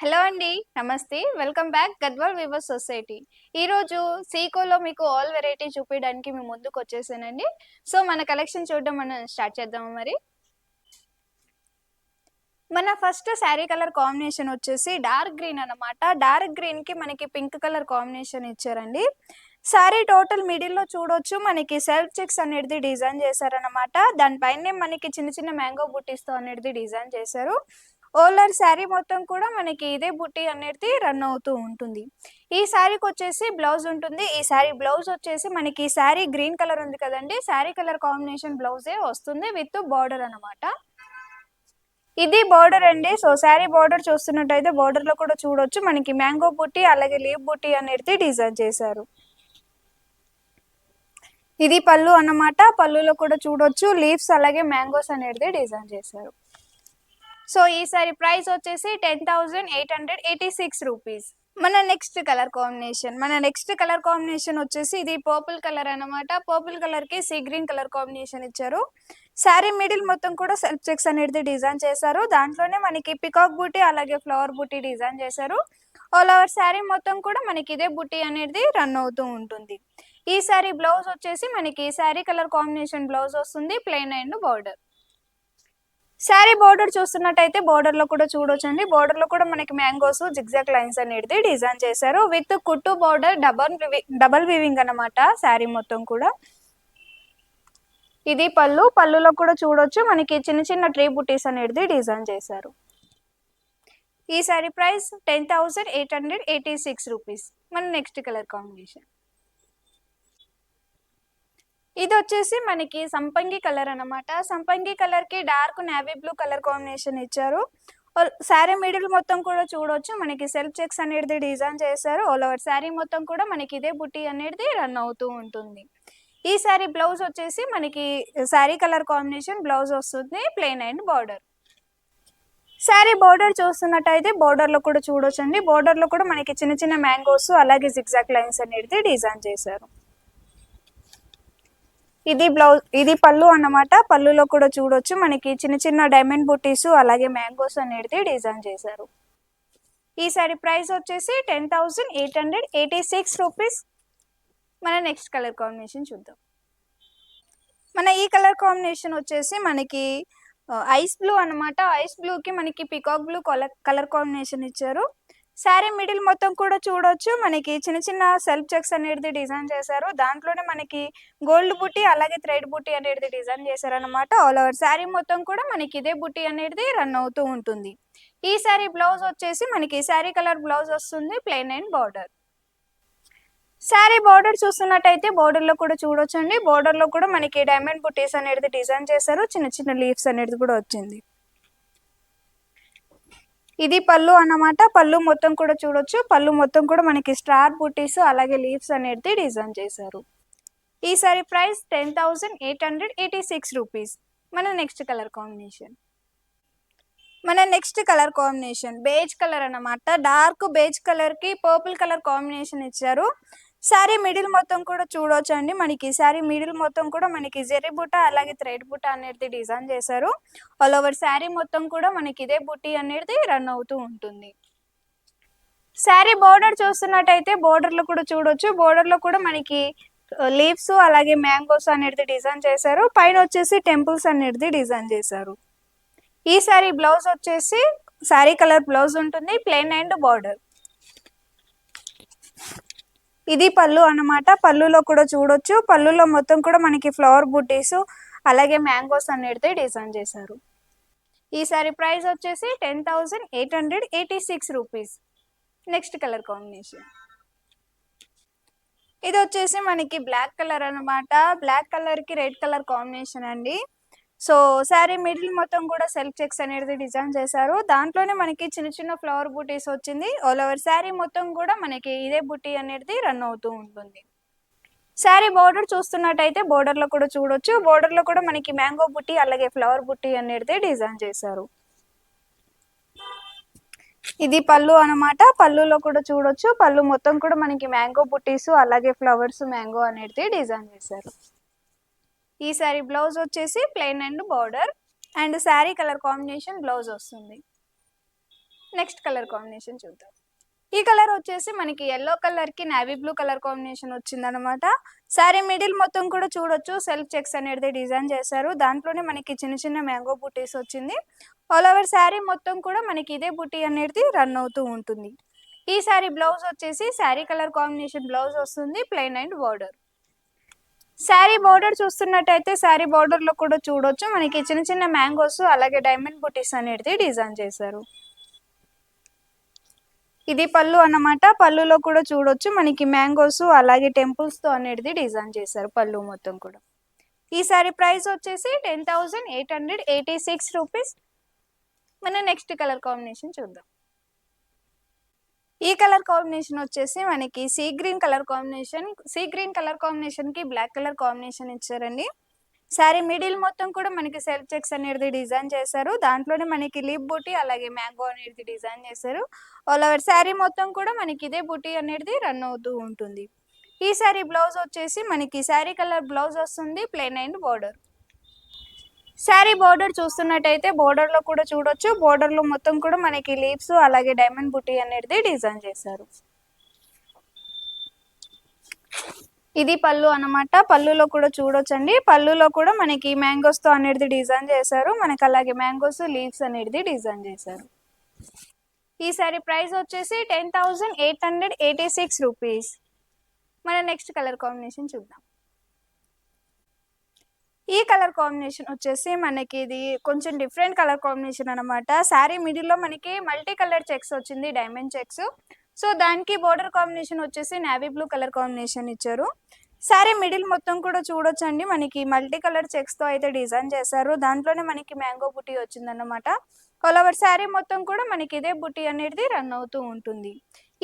Hello అండి. నమస్తే. Welcome back Gadwal weavers society. ఈరోజు సీకోలో మీకు ఆల్ వెరైటీ చూపియడానికి మీ ముందుకొచ్చేసానండి. సో, మన కలెక్షన్ చూడడం మనం స్టార్ట్ చేద్దామా మరి? మన ఫస్ట్ శారీ కలర్ కాంబినేషన్ వచ్చేసి డార్క్ గ్రీన్ అనమాట. డార్క్ గ్రీన్‌కి మనకి పింక్ కలర్ కాంబినేషన్ ఇచ్చారండి. శారీ టోటల్ మిడిల్‌లో చూడొచ్చు మనకి సెల్ఫ్ చెక్స్ అనేది డిజైన్ చేశారనమాట. దాని పైనే మనకి చిన్న చిన్న మ్యాంగో బుట్టీస్‌తో అనేది డిజైన్ చేశారు. ఆల్ ఓవర్ శారీ మొత్తం కూడా మనకి ఇదే బుట్టి అనేది రన్ అవుతూ ఉంటుంది. ఈ శారీకొచ్చేసి బ్లౌజ్ ఉంటుంది. ఈ శారీ బ్లౌజ్ వచ్చేసి మనకి శారీ గ్రీన్ కలర్ ఉంది కదండీ! శారీ కలర్ కాంబినేషన్ బ్లౌజే వస్తుంది విత్ బార్డర్ అనమాట. ఇది బోర్డర్ అండి. సో, శారీ బోర్డర్ చూస్తున్నట్టయితే బోర్డర్‌లో కూడా చూడొచ్చు. మనకి మ్యాంగో బుట్టి, అలాగే లీఫ్ బుట్టి అనేది డిజైన్ చేశారు. ఇది పళ్ళు అన్నమాట. పళ్ళులో కూడా చూడొచ్చు లీవ్స్ అలాగే మ్యాంగోస్ అనేది డిజైన్ చేశారు. సో, ఈ సారీ ప్రైస్ వచ్చేసి 10,886 రూపీస్. మన నెక్స్ట్ కలర్ కాంబినేషన్ వచ్చేసి ఇది పర్పుల్ కలర్ అన్నమాట. పర్పుల్ కలర్‌కి సీ గ్రీన్ కలర్ కాంబినేషన్ ఇచ్చారు. శారీ మిడిల్ మొత్తం కూడా సెల్ఫ్ చెక్స్ అనేది డిజైన్ చేశారు. దాంట్లోనే మనకి పికాక్ బుట్టి అలాగే ఫ్లవర్ బుట్టి డిజైన్ చేశారు. ఆల్ ఓవర్ శారీ మొత్తం కూడా మనకి ఇదే బుట్టి అనేది రన్ అవుతూ ఉంటుంది. ఈ శారీ బ్లౌజ్ వచ్చేసి మనకి శారీ కలర్ కాంబినేషన్ బ్లౌజ్ వస్తుంది. Plain and border. Sari border చూస్తున్నట్టయితే బోర్డర్‌లో కూడా చూడొచ్చండి. బోర్డర్‌లో కూడా మనకి మ్యాంగోస్, జిగ్‌జాగ్ లైన్స్ అనేది డిజైన్ చేశారు. విత్ కుట్టు బోర్డర్ డబుల్ వీవింగ్ అన్నమాట శారీ మొత్తం కూడా. ఇది పళ్ళు. పళ్ళులో కూడా చూడొచ్చు మనకి చిన్న చిన్న ట్రీ బుట్టీస్ అనేది డిజైన్ చేశారు. ఈ శారీ ప్రైస్ 10,886 రూపీస్. మన నెక్స్ట్ కలర్ కాంబినేషన్. ఇదొచ్చేసి మనకి సంపంగి కలర్ అన్నమాట. సంపంగి కలర్‌కి dark navy blue colour combination ఇచ్చారు. శారీ మిడిల్ మొత్తం కూడా చూడొచ్చు. మనకి సెల్ఫ్ చెక్స్ అనేది డిజైన్ చేశారు. ఆల్ ఓవర్ శారీ మొత్తం కూడా మనకి ఇదే బుట్టి అనేది రన్ అవుతూ ఉంటుంది. ఈ శారీ బ్లౌజ్ వచ్చేసి మనకి శారీ కలర్ కాంబినేషన్ బ్లౌజ్ వస్తుంది. Plain and border. Sari border చూస్తున్నట్టయితే బోర్డర్‌లో కూడా చూడొచ్చండి. బోర్డర్‌లో కూడా మనకి చిన్న చిన్న మ్యాంగోస్ అలాగే జిగ్‌జాగ్ లైన్స్ అనేది డిజైన్ చేశారు. ఇది పళ్ళు అన్నమాట. పళ్ళులో కూడా చూడొచ్చు మనకి చిన్న చిన్న డైమండ్ బుట్టీస్ అలాగే మ్యాంగోస్ అనేది డిజైన్ చేశారు. ఈ సారీ ప్రైస్ వచ్చేసి 10,886 రూపీస్. మన నెక్స్ట్ కలర్ కాంబినేషన్ చూద్దాం. మన ఈ కలర్ కాంబినేషన్ వచ్చేసి మనకి ఐస్ బ్లూ అన్నమాట. ఐస్ బ్లూకి మనకి పికాక్ బ్లూ కలర్ కాంబినేషన్ ఇచ్చారు. శారీ మిడిల్ మొత్తం కూడా చూడొచ్చు మనకి చిన్న చిన్న సెల్ఫ్ చెక్స్ అనేది డిజైన్ చేశారు. దాంట్లోనే మనకి గోల్డ్ బుట్టి అలాగే థ్రెడ్ బుట్టి అనేది డిజైన్ చేశారనమాట. ఆల్ ఓవర్ శారీ మొత్తం కూడా మనకి ఇదే బుట్టి అనేది రన్ అవుతూ ఉంటుంది. ఈ శారీ బ్లౌజ్ వచ్చేసి మనకి శారీ కలర్ బ్లౌజ్ వస్తుంది. Plain and border. Sari border చూస్తున్నట్టయితే బార్డర్‌లో కూడా చూడొచ్చండి. బార్డర్‌లో కూడా మనకి డైమండ్ బుట్టీస్ అనేది డిజైన్ చేశారు. చిన్న చిన్న లీవ్స్ అనేది కూడా వచ్చింది. ఇది పళ్ళు అన్నమాట. పళ్ళు మొత్తం కూడా చూడొచ్చు. పళ్ళు మొత్తం కూడా మనకి స్టార్ బుట్టీస్ అలాగే లీవ్స్ అనేది డిజైన్ చేశారు. ఈ సారీ ప్రైస్ 10,886 రూపీస్. మన next colour combination beige colour అన్నమాట. డార్క్ బేజ్ కలర్‌కి పర్పుల్ కలర్ కాంబినేషన్ ఇచ్చారు. శారీ మిడిల్ మొత్తం కూడా చూడొచ్చండి. మనకి శారీ మిడిల్ మొత్తం కూడా మనకి జరీ బుట్ట అలాగే థ్రెడ్ బుట్ట అనేది డిజైన్ చేశారు. ఆల్ ఓవర్ శారీ మొత్తం కూడా మనకి ఇదే బుట్టి అనేది రన్ అవుతూ ఉంటుంది. శారీ బోర్డర్ చూస్తున్నట్టయితే బోర్డర్‌లో కూడా చూడొచ్చు. బోర్డర్‌లో కూడా మనకి లీవ్స్ అలాగే మ్యాంగోస్ అనేది డిజైన్ చేశారు. పైన వచ్చేసి టెంపుల్స్ అనేది డిజైన్ చేశారు. ఈ శారీ బ్లౌజ్ వచ్చేసి శారీ కలర్ బ్లౌజ్ ఉంటుంది. Plain and border. ఇది పళ్ళు అన్నమాట. పళ్ళులో కూడా చూడొచ్చు. పళ్ళులో మొత్తం కూడా మనకి ఫ్లవర్ బుట్టీస్ అలాగే మ్యాంగోస్ అనేది డిజైన్ చేశారు. ఈ సారీ ప్రైస్ వచ్చేసి 10,886 రూపీస్. Next colour combination. ఇది వచ్చేసి మనకి బ్లాక్ కలర్ అన్నమాట. బ్లాక్ కలర్‌కి రెడ్ కలర్ కాంబినేషన్ అండి. సో, శారీ మిడిల్ మొత్తం కూడా సెల్ఫ్ చెక్స్ అనేది డిజైన్ చేశారు. దాంట్లోనే మనకి చిన్న చిన్న ఫ్లవర్ బుట్టీస్ వచ్చింది. ఆల్ ఓవర్ శారీ మొత్తం కూడా మనకి ఇదే బుట్టి అనేది రన్ అవుతూ ఉంటుంది. శారీ బోర్డర్ చూస్తున్నట్టయితే బోర్డర్‌లో కూడా చూడొచ్చు. బోర్డర్‌లో కూడా మనకి మ్యాంగో బుట్టి అలాగే ఫ్లవర్ బుట్టి అనేది డిజైన్ చేశారు. ఇది పళ్ళు అన్నమాట. పళ్ళులో కూడా చూడొచ్చు. పళ్ళు మొత్తం కూడా మనకి మ్యాంగో బుట్టీస్ అలాగే ఫ్లవర్స్ మ్యాంగో అనేది డిజైన్ చేశారు. ఈ సారీ బ్లౌజ్ వచ్చేసి plain and border and sari colour combination blouse వస్తుంది. నెక్స్ట్ కలర్ కాంబినేషన్ చూద్దాం. ఈ కలర్ వచ్చేసి మనకి ఎల్లో కలర్ కి నేవీ బ్లూ కలర్ కాంబినేషన్ వచ్చిందనమాట. శారీ మిడిల్ మొత్తం కూడా చూడొచ్చు సెల్ఫ్ చెక్స్ అనేది డిజైన్ చేశారు. దాంట్లోనే మనకి చిన్న చిన్న మ్యాంగో బుటీస్ వచ్చింది. ఆల్ ఓవర్ శారీ మొత్తం కూడా మనకి ఇదే బుటీ అనేది రన్ అవుతూ ఉంటుంది. ఈ శారీ బ్లౌజ్ వచ్చేసి శారీ కలర్ కాంబినేషన్ బ్లౌజ్ వస్తుంది, plain and border. Sari border చూస్తున్నట్టయితే శారీ బార్డర్ లో కూడా చూడొచ్చు మనకి చిన్న చిన్న మ్యాంగోస్ అలాగే డైమండ్ బుటీస్ అనేది డిజైన్ చేశారు. ఇది పళ్ళు అన్నమాట. పళ్ళులో కూడా చూడొచ్చు మనకి మ్యాంగోస్ అలాగే టెంపుల్స్ తో అనేది డిజైన్ చేశారు పళ్ళు మొత్తం కూడా. ఈ సారీ ప్రైస్ వచ్చేసి 10,886 రూపీస్. మన నెక్స్ట్ కలర్ కాంబినేషన్ చూద్దాం. ఈ కలర్ కాంబినేషన్ వచ్చేసి మనకి సీ గ్రీన్ కలర్ కాంబినేషన్ కి బ్లాక్ కలర్ కాంబినేషన్ ఇచ్చారండి. శారీ మిడిల్ మొత్తం కూడా మనకి సెల్ఫ్ చెక్స్ అనేది డిజైన్ చేశారు. దాంట్లోనే మనకి లీప్ బూటీ అలాగే మ్యాంగో అనేది డిజైన్ చేశారు. ఆల్ ఓవర్ శారీ మొత్తం కూడా మనకి ఇదే బూటీ అనేది రన్ అవుతూ ఉంటుంది. ఈ శారీ బ్లౌజ్ వచ్చేసి మనకి శారీ కలర్ బ్లౌజ్ వస్తుంది, plain and border. Sari border చూస్తున్నట్టయితే బోర్డర్ లో కూడా చూడొచ్చు. బోర్డర్ లో మొత్తం కూడా మనకి లీవ్స్ అలాగే డైమండ్ బుటీ అనేది డిజైన్ చేశారు. ఇది పళ్ళు అన్నమాట. పళ్ళులో కూడా చూడొచ్చండి. పళ్ళులో కూడా మనకి మ్యాంగోస్ తో అనేది డిజైన్ చేశారు. మనకి అలాగే మ్యాంగోస్ లీవ్స్ అనేది డిజైన్ చేశారు. ఈ సారీ ప్రైస్ వచ్చేసి 10,886 రూపీస్. మన నెక్స్ట్ కలర్ కాంబినేషన్ చూద్దాం. ఈ కలర్ కాంబినేషన్ వచ్చేసి మనకి ఇది కొంచెం డిఫరెంట్ కలర్ కాంబినేషన్ అనమాట. శారీ మిడిల్ లో మనకి మల్టీ కలర్ చెక్స్ వచ్చింది, డైమండ్ చెక్స్. సో దానికి బోర్డర్ కాంబినేషన్ వచ్చేసి నేవీ బ్లూ కలర్ కాంబినేషన్ ఇచ్చారు. శారీ మిడిల్ మొత్తం కూడా చూడొచ్చండి మనకి మల్టీ కలర్ చెక్స్ తో అయితే డిజైన్ చేశారు. దాంట్లోనే మనకి మ్యాంగో బుటీ వచ్చిందన్నమాట. ఆల్ ఓవర్ శారీ మొత్తం కూడా మనకి ఇదే బుటీ అనేది రన్ అవుతూ ఉంటుంది.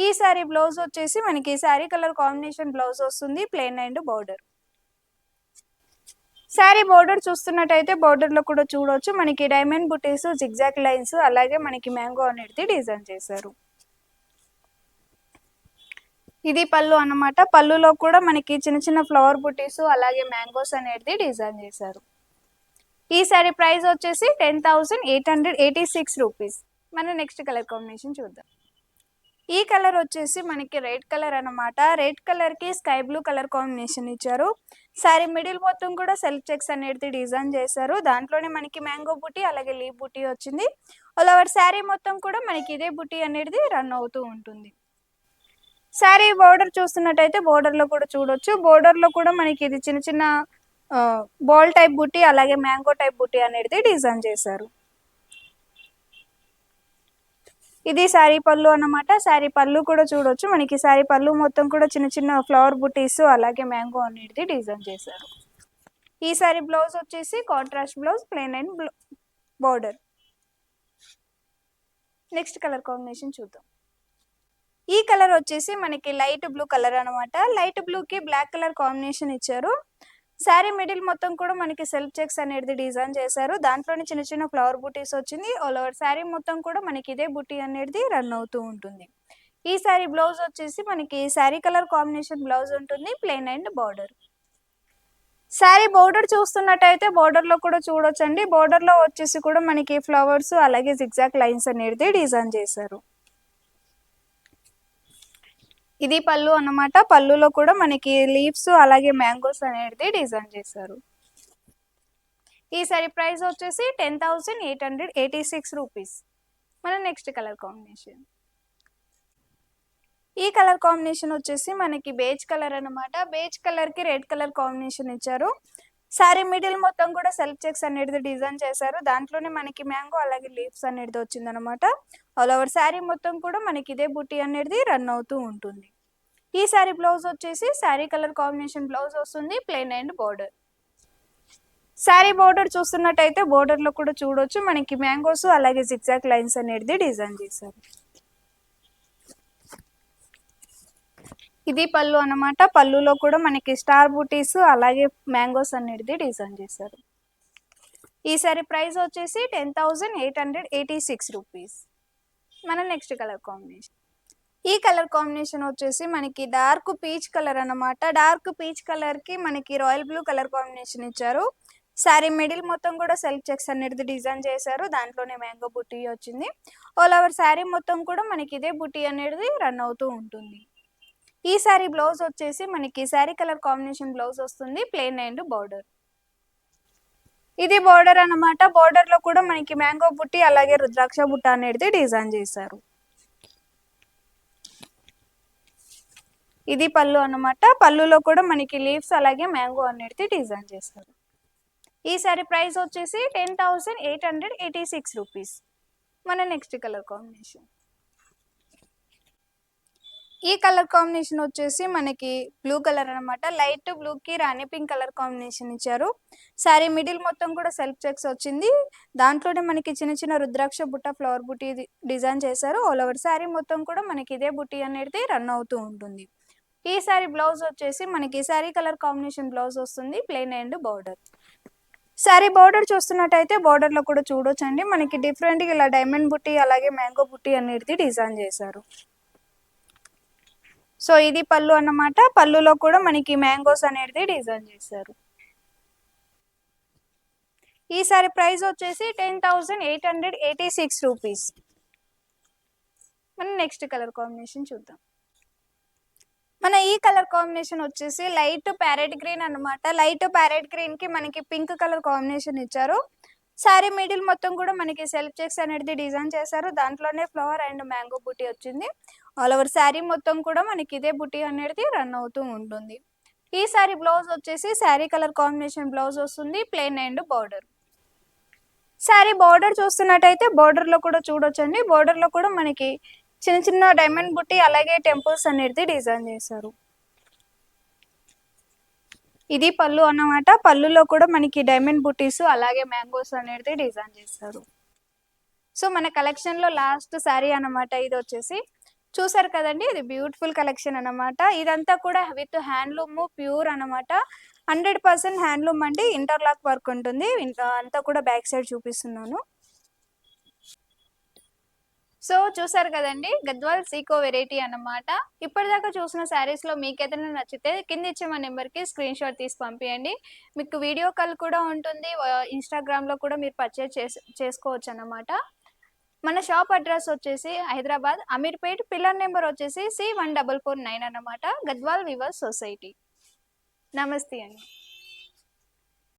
ఈ శారీ బ్లౌజ్ వచ్చేసి మనకి శారీ కలర్ కాంబినేషన్ బ్లౌజ్ వస్తుంది, plain and border. Sari border చూస్తున్నట్టయితే బోర్డర్ లో కూడా చూడొచ్చు మనకి డైమండ్ బుటీస్, జిగ్జాగ్ లైన్స్ అలాగే మనకి మ్యాంగో అనేది డిజైన్ చేశారు. ఇది పళ్ళు అన్నమాట. పళ్ళులో కూడా మనకి చిన్న చిన్న ఫ్లవర్ బుటీస్ అలాగే మ్యాంగోస్ అనేది డిజైన్ చేశారు. ఈ సారీ ప్రైస్ వచ్చేసి 10,886 రూపీస్. మన నెక్స్ట్ కలర్ కాంబినేషన్ చూద్దాం. ఈ కలర్ వచ్చేసి మనకి రెడ్ కలర్ అన్నమాట. రెడ్ కలర్ కి స్కై బ్లూ కలర్ కాంబినేషన్ ఇచ్చారు. సారీ మిడిల్ మొత్తం కూడా సెల్ఫ్ చెక్స్ అనేది డిజైన్ చేశారు. దాంట్లోనే మనకి మ్యాంగో బుటీ అలాగే లీవ్ బుటీ వచ్చింది. ఆల్ ఓవర్ శారీ మొత్తం కూడా మనకి ఇదే బుటీ అనేది రన్ అవుతూ ఉంటుంది. శారీ బోర్డర్ చూస్తున్నట్టయితే బోర్డర్ లో కూడా చూడొచ్చు. బోర్డర్ లో కూడా మనకి ఇది చిన్న చిన్న బాల్ టైప్ బుటీ అలాగే మ్యాంగో టైప్ బుటీ అనేది డిజైన్ చేశారు. ఇది శారీ పళ్ళు అన్నమాట. శారీ పళ్ళు కూడా చూడొచ్చు మనకి శారీ పళ్ళు మొత్తం కూడా చిన్న చిన్న ఫ్లవర్ బుటీస్ అలాగే మ్యాంగో అనేది డిజైన్ చేశారు. ఈ శారీ బ్లౌజ్ వచ్చేసి contrast blouse, plain and border. Next colour combination చూద్దాం. ఈ కలర్ వచ్చేసి మనకి లైట్ బ్లూ కలర్ అనమాట. లైట్ బ్లూ కి బ్లాక్ కలర్ కాంబినేషన్ ఇచ్చారు. శారీ మిడిల్ మొత్తం కూడా మనకి సెల్ఫ్ చెక్స్ అనేది డిజైన్ చేశారు. దాంట్లోనే చిన్న చిన్న ఫ్లవర్ బుటీస్ వచ్చింది. ఆల్ ఓవర్ శారీ మొత్తం కూడా మనకి ఇదే బుటీ అనేది రన్ అవుతూ ఉంటుంది. ఈ శారీ బ్లౌజ్ వచ్చేసి మనకి శారీ కలర్ కాంబినేషన్ బ్లౌజ్ ఉంటుంది, plain and border. Sari border చూస్తున్నట్టయితే బోర్డర్ లో కూడా చూడొచ్చండి. బోర్డర్ లో వచ్చేసి కూడా మనకి ఫ్లవర్స్ అలాగే జిగ్జాగ్ లైన్స్ అనేది డిజైన్ చేశారు. ఇది పళ్ళు అన్నమాట. పళ్ళులో కూడా మనకి లీవ్స్ అలాగే మ్యాంగోస్ అనేది డిజైన్ చేశారు. ఈ సారీ ప్రైస్ వచ్చేసి 10,886 రూపీస్. మన నెక్స్ట్ కలర్ కాంబినేషన్. ఈ కలర్ కాంబినేషన్ వచ్చేసి మనకి బేజ్ కలర్ అన్నమాట. బేజ్ కలర్ కి రెడ్ కలర్ కాంబినేషన్ ఇచ్చారు. శారీ మిడిల్ మొత్తం కూడా సెల్ఫ్ చెక్స్ అనేది డిజైన్ చేశారు. దాంట్లోనే మనకి మ్యాంగో అలాగే లీవ్స్ అనేది వచ్చిందనమాట. ఆల్ ఓవర్ శారీ మొత్తం కూడా మనకి ఇదే బుటీ అనేది రన్ అవుతూ ఉంటుంది. ఈ శారీ బ్లౌజ్ వచ్చేసి శారీ కలర్ కాంబినేషన్ బ్లౌజ్ వస్తుంది, plain and border. Sari border చూస్తున్నట్టయితే బోర్డర్ లో కూడా చూడొచ్చు మనకి మ్యాంగోస్ అలాగే జిగ్జాగ్ లైన్స్ అనేది డిజైన్ చేశారు. ఇది పళ్ళు అన్నమాట. పళ్ళులో కూడా మనకి స్టార్ బూటీస్ అలాగే మ్యాంగోస్ అనేది డిజైన్ చేశారు. ఈ సారీ ప్రైస్ వచ్చేసి 10,886 రూపీస్. మన నెక్స్ట్ కలర్ కాంబినేషన్. ఈ కలర్ కాంబినేషన్ వచ్చేసి మనకి డార్క్ పీచ్ కలర్ అన్నమాట. డార్క్ పీచ్ కలర్ కి మనకి రాయల్ బ్లూ కలర్ కాంబినేషన్ ఇచ్చారు. శారీ మిడిల్ మొత్తం కూడా సెల్ఫ్ చెక్స్ అనేది డిజైన్ చేశారు, దాంట్లోనే మ్యాంగో బుట్టి వచ్చింది. ఆల్ ఓవర్ శారీ మొత్తం కూడా మనకి ఇదే బుట్టి అనేది రన్ అవుతూ ఉంటుంది. ఈ శారీ బ్లౌజ్ వచ్చేసి మనకి శారీ కలర్ కాంబినేషన్ బ్లౌజ్ వస్తుంది, ప్లెయిన్ అండ్ బార్డర్. ఇది బార్డర్ అన్నమాట. బార్డర్ లో కూడా మనకి మ్యాంగో బుట్టి అలాగే రుద్రాక్ష బుట్ట అనేది డిజైన్ చేశారు. ఇది పళ్ళు అన్నమాట. పళ్ళులో కూడా మనకి లీవ్స్ అలాగే మ్యాంగో అనేది డిజైన్ చేశారు. ఈ సారీ ప్రైస్ వచ్చేసి 10,886 రూపీస్. మన నెక్స్ట్ కలర్ కాంబినేషన్, ఈ కలర్ కాంబినేషన్ వచ్చేసి మనకి బ్లూ కలర్ అనమాట. లైట్ బ్లూకి రాణి పింక్ కలర్ కాంబినేషన్ ఇచ్చారు. శారీ మిడిల్ మొత్తం కూడా సెల్ఫ్ చెక్స్ వచ్చింది, దాంట్లోనే మనకి చిన్న చిన్న రుద్రాక్ష బుట్ట ఫ్లవర్ బుట్టి డిజైన్ చేశారు. ఆల్ ఓవర్ శారీ మొత్తం కూడా మనకి ఇదే బుట్టి అనేది రన్ అవుతూ ఉంటుంది. ఈ శారీ బ్లౌజ్ వచ్చేసి మనకి శారీ కలర్ కాంబినేషన్ బ్లౌజ్ వస్తుంది, plain and border. Sari border చూస్తున్నట్టయితే బార్డర్ లో కూడా చూడొచ్చండి, మనకి డిఫరెంట్ ఇలా డైమండ్ బుట్టి అలాగే మ్యాంగో బుట్టి అనేది డిజైన్ చేశారు. సో ఇది పళ్ళు అన్నమాట. పళ్ళులో కూడా మనకి మ్యాంగోస్ అనేది డిజైన్ చేశారు. ఈ సారీ ప్రైస్ వచ్చేసి 10,886 రూపీస్. మనం నెక్స్ట్ కలర్ కాంబినేషన్ చూద్దాం. మన ఈ కలర్ కాంబినేషన్ వచ్చేసి లైట్ ప్యారెట్ గ్రీన్ అన్నమాట. లైట్ ప్యారెట్ గ్రీన్ కి మనకి పింక్ కలర్ కాంబినేషన్ ఇచ్చారు. శారీ మిడిల్ మొత్తం కూడా మనకి సెల్ఫ్ చెక్స్ అనేది డిజైన్ చేశారు, దాంట్లోనే ఫ్లవర్ అండ్ మ్యాంగో బుట్టి వచ్చింది. ఆల్ ఓవర్ శారీ మొత్తం కూడా మనకి ఇదే బుట్టి అనేది రన్ అవుతూ ఉంటుంది. ఈ శారీ బ్లౌజ్ వచ్చేసి శారీ కలర్ కాంబినేషన్ బ్లౌజ్ వస్తుంది, plain and border. Sari border చూస్తున్నట్టయితే బార్డర్ లో కూడా చూడొచ్చండి, బార్డర్ లో కూడా మనకి చిన్న చిన్న డైమండ్ బుట్టి అలాగే టెంపుల్స్ అనేది డిజైన్ చేశారు. ఇది పళ్ళు అన్నమాట. పళ్ళులో కూడా మనకి డైమండ్ బుట్టీస్ అలాగే మ్యాంగోస్ అనేది డిజైన్ చేస్తారు. సో మన కలెక్షన్ లో లాస్ట్ శారీ అన్నమాట ఇది వచ్చేసి. చూసారు కదండి, ఇది బ్యూటిఫుల్ కలెక్షన్ అన్నమాట. ఇదంతా కూడా విత్ హ్యాండ్లూమ్ ప్యూర్ అన్నమాట. 100% హ్యాండ్లూమ్ అండి, ఇంటర్లాక్ వర్క్ ఉంటుంది. అంతా కూడా బ్యాక్ సైడ్ చూపిస్తున్నాను. సో చూసారు కదండి, గద్వాల్ సీకో వెరైటీ అన్నమాట. ఇప్పటిదాకా చూసిన శారీస్ లో మీకు ఏదైనా నచ్చితే కింద ఇచ్చే మా నెంబర్కి స్క్రీన్ షాట్ తీసి పంపించండి. మీకు వీడియో కాల్ కూడా ఉంటుంది, ఇన్స్టాగ్రామ్ లో కూడా మీరు పర్చేజ్ చేసుకోవచ్చు అన్నమాట. మన షాప్ అడ్రస్ వచ్చేసి హైదరాబాద్ అమీర్పేట్, పిల్లర్ నెంబర్ వచ్చేసి C1449 అన్నమాట, గద్వాల్ వివర్స్ సొసైటీ. నమస్తే అండి.